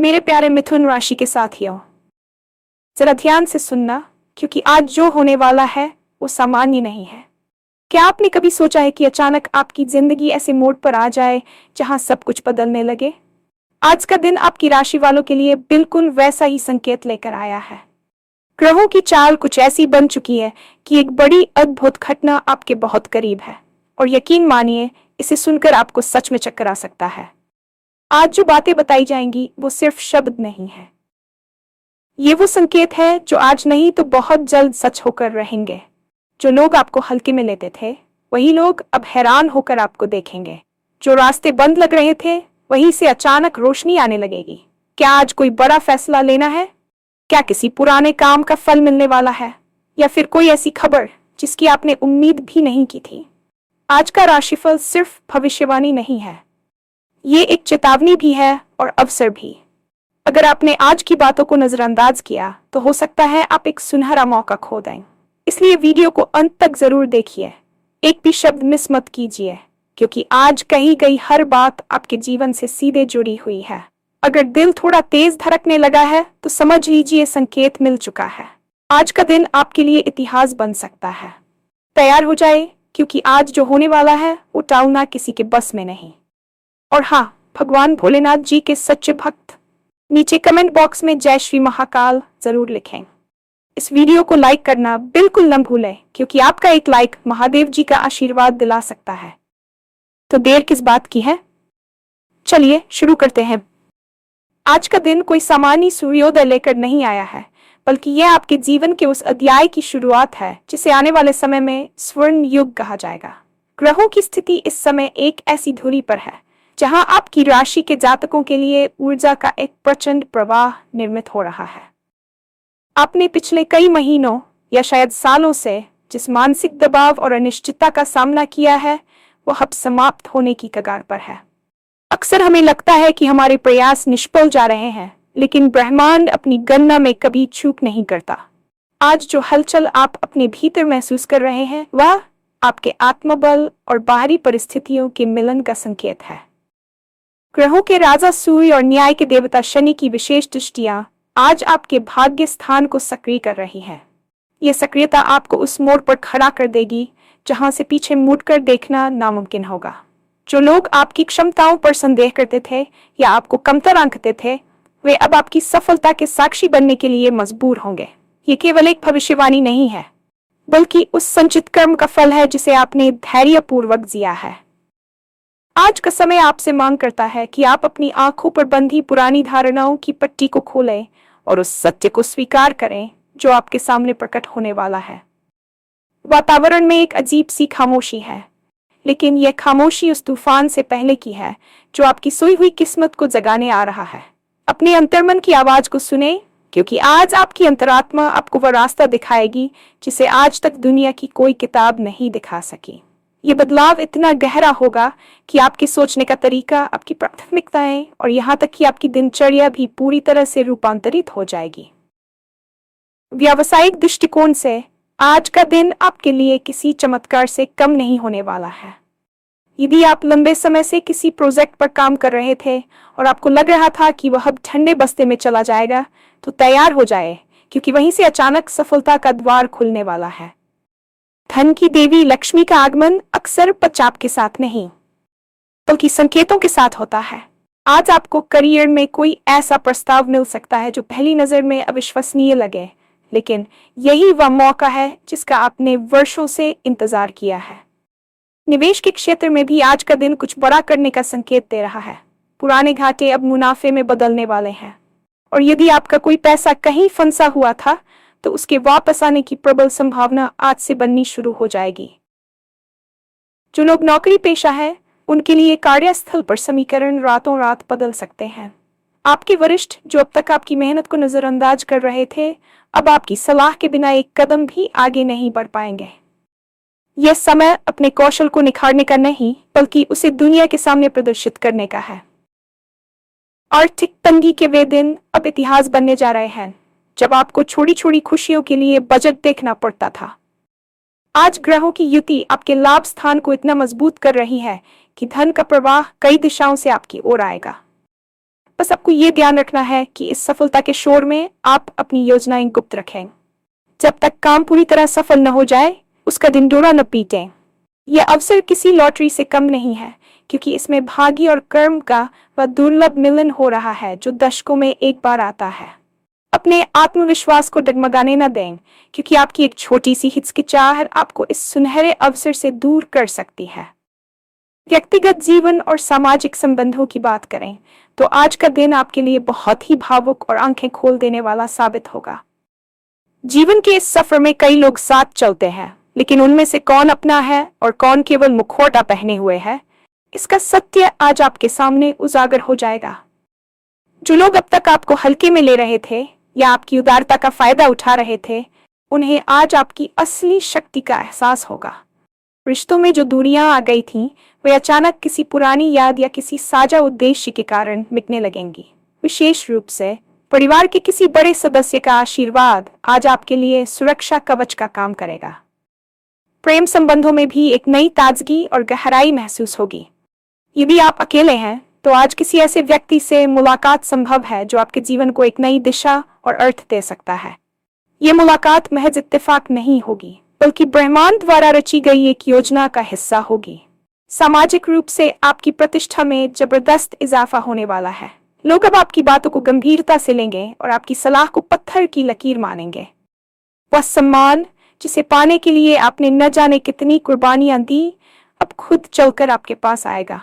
मेरे प्यारे मिथुन राशि के साथियों, जरा ध्यान से सुनना, क्योंकि आज जो होने वाला है वो सामान्य नहीं है। क्या आपने कभी सोचा है कि अचानक आपकी जिंदगी ऐसे मोड़ पर आ जाए जहां सब कुछ बदलने लगे? आज का दिन आपकी राशि वालों के लिए बिल्कुल वैसा ही संकेत लेकर आया है। ग्रहों की चाल कुछ ऐसी बन चुकी है कि एक बड़ी अद्भुत घटना आपके बहुत करीब है, और यकीन मानिए, इसे सुनकर आपको सच में चक्कर आ सकता है। आज जो बातें बताई जाएंगी वो सिर्फ शब्द नहीं है, ये वो संकेत है जो आज नहीं तो बहुत जल्द सच होकर रहेंगे। जो लोग आपको हल्के में लेते थे, वही लोग अब हैरान होकर आपको देखेंगे। जो रास्ते बंद लग रहे थे, वहीं से अचानक रोशनी आने लगेगी। क्या आज कोई बड़ा फैसला लेना है? क्या किसी पुराने काम का फल मिलने वाला है, या फिर कोई ऐसी खबर जिसकी आपने उम्मीद भी नहीं की थी? आज का राशिफल सिर्फ भविष्यवाणी नहीं है, ये एक चेतावनी भी है और अवसर भी। अगर आपने आज की बातों को नजरअंदाज किया तो हो सकता है आप एक सुनहरा मौका खो दें। इसलिए वीडियो को अंत तक जरूर देखिए, एक भी शब्द मिस मत कीजिए, क्योंकि आज कही गई हर बात आपके जीवन से सीधे जुड़ी हुई है। अगर दिल थोड़ा तेज धड़कने लगा है तो समझ लीजिए संकेत मिल चुका है। आज का दिन आपके लिए इतिहास बन सकता है। तैयार हो जाए, क्योंकि आज जो होने वाला है वो टालना किसी के बस में नहीं। और हाँ, भगवान भोलेनाथ जी के सच्चे भक्त नीचे कमेंट बॉक्स में जय श्री महाकाल जरूर लिखें। इस वीडियो को लाइक करना बिल्कुल न भूलें, क्योंकि आपका एक लाइक महादेव जी का आशीर्वाद दिला सकता है। तो देर किस बात की है, चलिए शुरू करते हैं। आज का दिन कोई सामान्य सूर्योदय लेकर नहीं आया है, बल्कि यह आपके जीवन के उस अध्याय की शुरुआत है जिसे आने वाले समय में स्वर्ण युग कहा जाएगा। ग्रहों की स्थिति इस समय एक ऐसी धुरी पर है जहां आपकी राशि के जातकों के लिए ऊर्जा का एक प्रचंड प्रवाह निर्मित हो रहा है। आपने पिछले कई महीनों या शायद सालों से जिस मानसिक दबाव और अनिश्चितता का सामना किया है, वो अब समाप्त होने की कगार पर है। अक्सर हमें लगता है कि हमारे प्रयास निष्फल जा रहे हैं, लेकिन ब्रह्मांड अपनी गणना में कभी चूक नहीं करता। आज जो हलचल आप अपने भीतर महसूस कर रहे हैं, वह आपके आत्मबल और बाहरी परिस्थितियों के मिलन का संकेत है। ग्रहों के राजा सूर्य और न्याय के देवता शनि की विशेष दृष्टियां आज आपके भाग्य स्थान को सक्रिय कर रही है। यह सक्रियता आपको उस मोड़ पर खड़ा कर देगी जहां से पीछे मुड़कर देखना नामुमकिन होगा। जो लोग आपकी क्षमताओं पर संदेह करते थे या आपको कमतर आंकते थे, वे अब आपकी सफलता के साक्षी बनने के लिए मजबूर होंगे। ये केवल एक भविष्यवाणी नहीं है, बल्कि उस संचित कर्म का फल है जिसे आपने धैर्यपूर्वक जिया है। आज का समय आपसे मांग करता है कि आप अपनी आंखों पर बंधी पुरानी धारणाओं की पट्टी को खोलें और उस सत्य को स्वीकार करें जो आपके सामने प्रकट होने वाला है। वातावरण में एक अजीब सी खामोशी है, लेकिन यह खामोशी उस तूफान से पहले की है जो आपकी सोई हुई किस्मत को जगाने आ रहा है। अपने अंतर्मन की आवाज को सुने, क्योंकि आज आपकी अंतरात्मा आपको वह रास्ता दिखाएगी जिसे आज तक दुनिया की कोई किताब नहीं दिखा सकी। ये बदलाव इतना गहरा होगा कि आपके सोचने का तरीका, आपकी प्राथमिकताएं और यहाँ तक कि आपकी दिनचर्या भी पूरी तरह से रूपांतरित हो जाएगी। व्यावसायिक दृष्टिकोण से आज का दिन आपके लिए किसी चमत्कार से कम नहीं होने वाला है। यदि आप लंबे समय से किसी प्रोजेक्ट पर काम कर रहे थे और आपको लग रहा था कि वह अब ठंडे बस्ते में चला जाएगा, तो तैयार हो जाए, क्योंकि वहीं से अचानक सफलता का द्वार खुलने वाला है। धन की देवी लक्ष्मी का आगमन अक्सर पचाप के साथ नहीं, बल्कि संकेतों के साथ होता है। आज आपको करियर में कोई ऐसा प्रस्ताव मिल सकता है जो पहली नजर में अविश्वसनीय लगे, लेकिन यही वह मौका है जिसका आपने वर्षों से इंतजार किया है। निवेश के क्षेत्र में भी आज का दिन कुछ बड़ा करने का संकेत दे रहा है। पुराने घाटे अब मुनाफे में बदलने वाले हैं, और यदि आपका कोई पैसा कहीं फंसा हुआ था तो उसके वापस आने की प्रबल संभावना आज से बननी शुरू हो जाएगी। जो लोग नौकरी पेशा है, उनके लिए कार्यस्थल पर समीकरण रातों रात बदल सकते हैं। आपके वरिष्ठ जो अब तक आपकी मेहनत को नजरअंदाज कर रहे थे, अब आपकी सलाह के बिना एक कदम भी आगे नहीं बढ़ पाएंगे। यह समय अपने कौशल को निखारने का नहीं, बल्कि उसे दुनिया के सामने प्रदर्शित करने का है। आर्थिक तंगी के वे दिन अब इतिहास बनने जा रहे हैं जब आपको छोटी छोटी खुशियों के लिए बजट देखना पड़ता था। आज ग्रहों की युति आपके लाभ स्थान को इतना मजबूत कर रही है कि धन का प्रवाह कई दिशाओं से आपकी ओर आएगा। बस आपको ये ध्यान रखना है कि इस सफलता के शोर में आप अपनी योजनाएं गुप्त रखें। जब तक काम पूरी तरह सफल न हो जाए, उसका ढिंढोरा न पीटें। यह अवसर किसी लॉटरी से कम नहीं है, क्योंकि इसमें भाग्य और कर्म का वह दुर्लभ मिलन हो रहा है जो दशकों में एक बार आता है। अपने आत्मविश्वास को डगमगाने न दें, क्योंकि आपकी एक छोटी सी हिचकिचाहट आपको इस सुनहरे अवसर से दूर कर सकती है। व्यक्तिगत जीवन और सामाजिक संबंधों की बात करें तो आज का दिन आपके लिए बहुत ही भावुक और आंखें खोल देने वाला साबित होगा। जीवन के इस सफर में कई लोग साथ चलते हैं, लेकिन उनमें से कौन अपना है और कौन केवल मुखौटा पहने हुए है, इसका सत्य आज आपके सामने उजागर हो जाएगा। जो लोग अब तक आपको हल्के में ले रहे थे या आपकी उदारता का फायदा उठा रहे थे, उन्हें आज आपकी असली शक्ति का एहसास होगा। रिश्तों में जो दूरियां आ गई थीं, वे अचानक किसी पुरानी याद या किसी साझा उद्देश्य के कारण मिटने लगेंगी। विशेष रूप से परिवार के किसी बड़े सदस्य का आशीर्वाद आज आपके लिए सुरक्षा कवच का काम करेगा। प्रेम संबंधों में भी एक नई ताजगी और गहराई महसूस होगी। यदि आप अकेले हैं तो आज किसी ऐसे व्यक्ति से मुलाकात संभव है जो आपके जीवन को एक नई दिशा और अर्थ दे सकता है। ये मुलाकात महज इत्तेफाक नहीं होगी, बल्कि ब्रह्मांड द्वारा रची गई एक योजना का हिस्सा होगी। सामाजिक रूप से आपकी प्रतिष्ठा में जबरदस्त इजाफा होने वाला है। लोग अब आपकी बातों को गंभीरता से लेंगे और आपकी सलाह को पत्थर की लकीर मानेंगे। वह सम्मान जिसे पाने के लिए आपने न जाने कितनी कुर्बानियां दी, अब खुद चलकर आपके पास आएगा।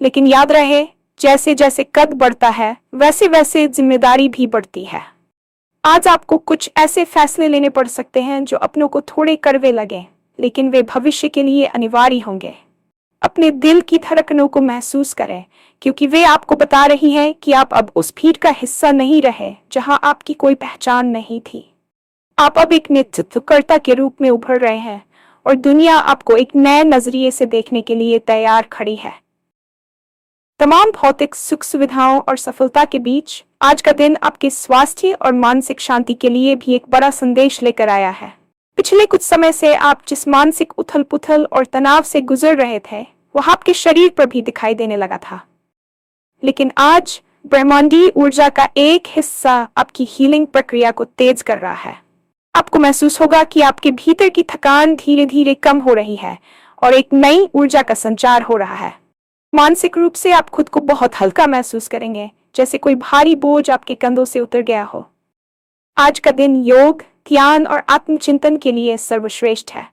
लेकिन याद रहे, जैसे जैसे कद बढ़ता है, वैसे वैसे जिम्मेदारी भी बढ़ती है। आज आपको कुछ ऐसे फैसले लेने पड़ सकते हैं जो अपनों को थोड़े कड़वे लगें, लेकिन वे भविष्य के लिए अनिवार्य होंगे। अपने दिल की धड़कनों को महसूस करें, क्योंकि वे आपको बता रही हैं कि आप अब उस भीड़ का हिस्सा नहीं रहे जहां आपकी कोई पहचान नहीं थी। आप अब एक नेतृत्वकर्ता के रूप में उभर रहे हैं और दुनिया आपको एक नए नजरिए से देखने के लिए तैयार खड़ी है। तमाम भौतिक सुख सुविधाओं और सफलता के बीच आज का दिन आपके स्वास्थ्य और मानसिक शांति के लिए भी एक बड़ा संदेश लेकर आया है। पिछले कुछ समय से आप जिस मानसिक उथल पुथल और तनाव से गुजर रहे थे, वह आपके शरीर पर भी दिखाई देने लगा था। लेकिन आज ब्रह्मांडीय ऊर्जा का एक हिस्सा आपकी हीलिंग प्रक्रिया को तेज कर रहा है। आपको महसूस होगा कि आपके भीतर की थकान धीरे धीरे कम हो रही है और एक नई ऊर्जा का संचार हो रहा है। मानसिक रूप से आप खुद को बहुत हल्का महसूस करेंगे, जैसे कोई भारी बोझ आपके कंधों से उतर गया हो। आज का दिन योग, ध्यान और आत्मचिंतन के लिए सर्वश्रेष्ठ है।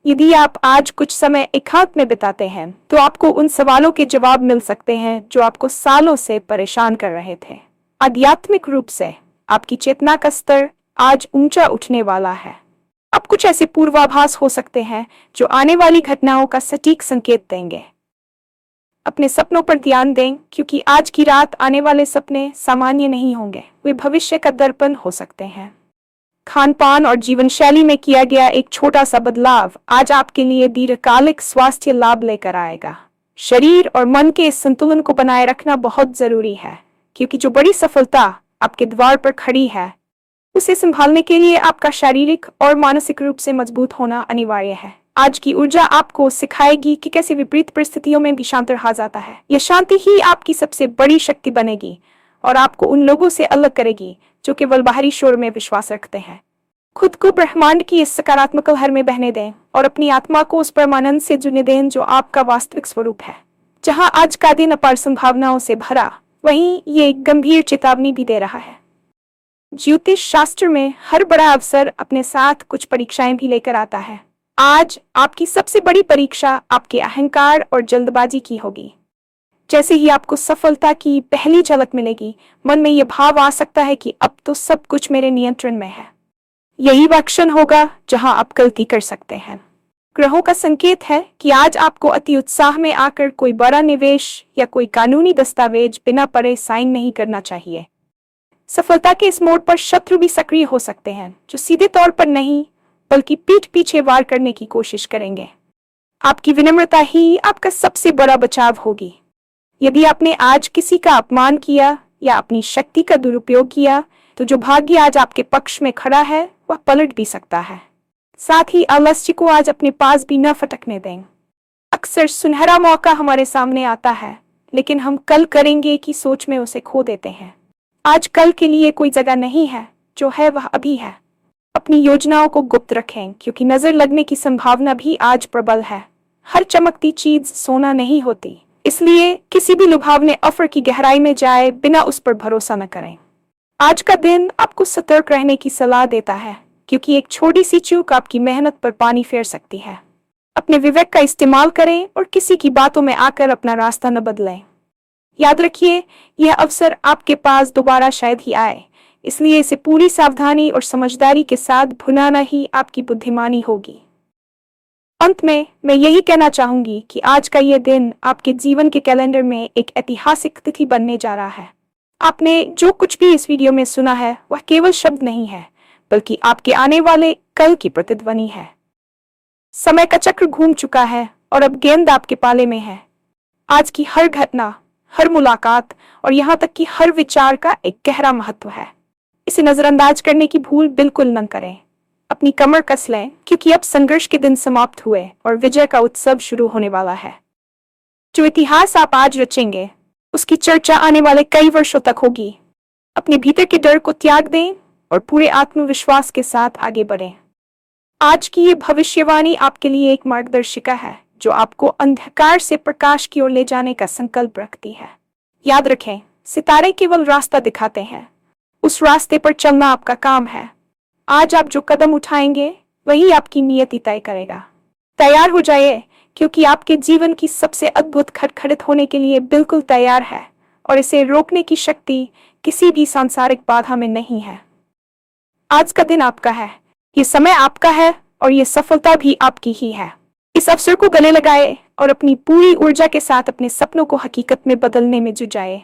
यदि आप आज कुछ समय एकांत में बिताते हैं तो आपको उन सवालों के जवाब मिल सकते हैं जो आपको सालों से परेशान कर रहे थे। आध्यात्मिक रूप से आपकी चेतना का स्तर आज ऊंचा उठने वाला है। अब कुछ ऐसे पूर्वाभास हो सकते हैं जो आने वाली घटनाओं का सटीक संकेत देंगे। अपने सपनों पर ध्यान दें, क्योंकि आज की रात आने वाले सपने सामान्य नहीं होंगे, वे भविष्य का दर्पण हो सकते हैं। खान पान और जीवन शैली में किया गया एक छोटा सा बदलाव आज आपके लिए दीर्घकालिक स्वास्थ्य लाभ लेकर आएगा। शरीर और मन के इस संतुलन को बनाए रखना बहुत जरूरी है, क्योंकि जो बड़ी सफलता आपके द्वार पर खड़ी है, उसे संभालने के लिए आपका शारीरिक और मानसिक रूप से मजबूत होना अनिवार्य है। आज की ऊर्जा आपको सिखाएगी कि कैसे विपरीत परिस्थितियों में भी शांत रहा जाता है। यह शांति ही आपकी सबसे बड़ी शक्ति बनेगी और आपको उन लोगों से अलग करेगी जो केवल बाहरी शोर में विश्वास रखते हैं। खुद को ब्रह्मांड की इस सकारात्मक लहर में बहने दें और अपनी आत्मा को उस परमानंद से जुड़ने दें जो आपका वास्तविक स्वरूप है। जहां आज का दिन अपार संभावनाओं से भरा, वहीं ये एक गंभीर चेतावनी भी दे रहा है। ज्योतिष शास्त्र में हर बड़ा अवसर अपने साथ कुछ परीक्षाएं भी लेकर आता है। आज आपकी सबसे बड़ी परीक्षा आपके अहंकार और जल्दबाजी की होगी। जैसे ही आपको सफलता की पहली झलक मिलेगी, मन में यह भाव आ सकता है कि अब तो सब कुछ मेरे नियंत्रण में है। यही वह क्षण होगा जहां आप गलती कर सकते हैं। ग्रहों का संकेत है कि आज आपको अति उत्साह में आकर कोई बड़ा निवेश या कोई कानूनी दस्तावेज बिना पढ़े साइन नहीं करना चाहिए। सफलता के इस मोड़ पर शत्रु भी सक्रिय हो सकते हैं, जो सीधे तौर पर नहीं बल्कि पीठ पीछे वार करने की कोशिश करेंगे। आपकी विनम्रता ही आपका सबसे बड़ा बचाव होगी। यदि आपने आज किसी का अपमान किया या अपनी शक्ति का दुरुपयोग किया, तो जो भाग्य आज आपके पक्ष में खड़ा है वह पलट भी सकता है। साथ ही आलस्य को आज अपने पास भी न फटकने दें। अक्सर सुनहरा मौका हमारे सामने आता है, लेकिन हम कल करेंगे की सोच में उसे खो देते हैं। आज कल के लिए कोई जगह नहीं है, जो है वह अभी है। अपनी योजनाओं को गुप्त रखें क्योंकि नजर लगने की संभावना भी आज प्रबल है। हर चमकती चीज सोना नहीं होती, इसलिए किसी भी लुभावने ऑफर की गहराई में जाए बिना उस पर भरोसा न करें। आज का दिन आपको सतर्क रहने की सलाह देता है क्योंकि एक छोटी सी चूक आपकी मेहनत पर पानी फेर सकती है। अपने विवेक का इस्तेमाल करें और किसी की बातों में आकर अपना रास्ता न बदलें। याद रखिए, यह अवसर आपके पास दोबारा शायद ही आए, इसलिए इसे पूरी सावधानी और समझदारी के साथ भुनाना ही आपकी बुद्धिमानी होगी। अंत में मैं यही कहना चाहूंगी कि आज का यह दिन आपके जीवन के कैलेंडर में एक ऐतिहासिक तिथि बनने जा रहा है। आपने जो कुछ भी इस वीडियो में सुना है वह केवल शब्द नहीं है, बल्कि आपके आने वाले कल की प्रतिध्वनि है। समय का चक्र घूम चुका है और अब गेंद आपके पाले में है। आज की हर घटना, हर मुलाकात और यहाँ तक कि हर विचार का एक गहरा महत्व है। इसे नजरअंदाज करने की भूल बिल्कुल न करें। अपनी कमर कस लें क्योंकि अब संघर्ष के दिन समाप्त हुए और विजय का उत्सव शुरू होने वाला है। जो इतिहास आप आज रचेंगे उसकी चर्चा आने वाले कई वर्षों तक होगी। अपने भीतर के डर को त्याग दें और पूरे आत्मविश्वास के साथ आगे बढ़ें। आज की ये भविष्यवाणी आपके लिए एक मार्गदर्शिका है जो आपको अंधकार से प्रकाश की ओर ले जाने का संकल्प रखती है। याद रखें, सितारे केवल रास्ता दिखाते हैं, उस रास्ते पर चलना आपका काम है। आज आप जो कदम उठाएंगे वही आपकी नियति तय करेगा। तैयार हो जाइए क्योंकि आपके जीवन की सबसे अद्भुत खटखटित होने के लिए बिल्कुल तैयार है और इसे रोकने की शक्ति किसी भी सांसारिक बाधा में नहीं है। आज का दिन आपका है, ये समय आपका है और ये सफलता भी आपकी ही है। इस अवसर को गले लगाए और अपनी पूरी ऊर्जा के साथ अपने सपनों को हकीकत में बदलने में जुटाए।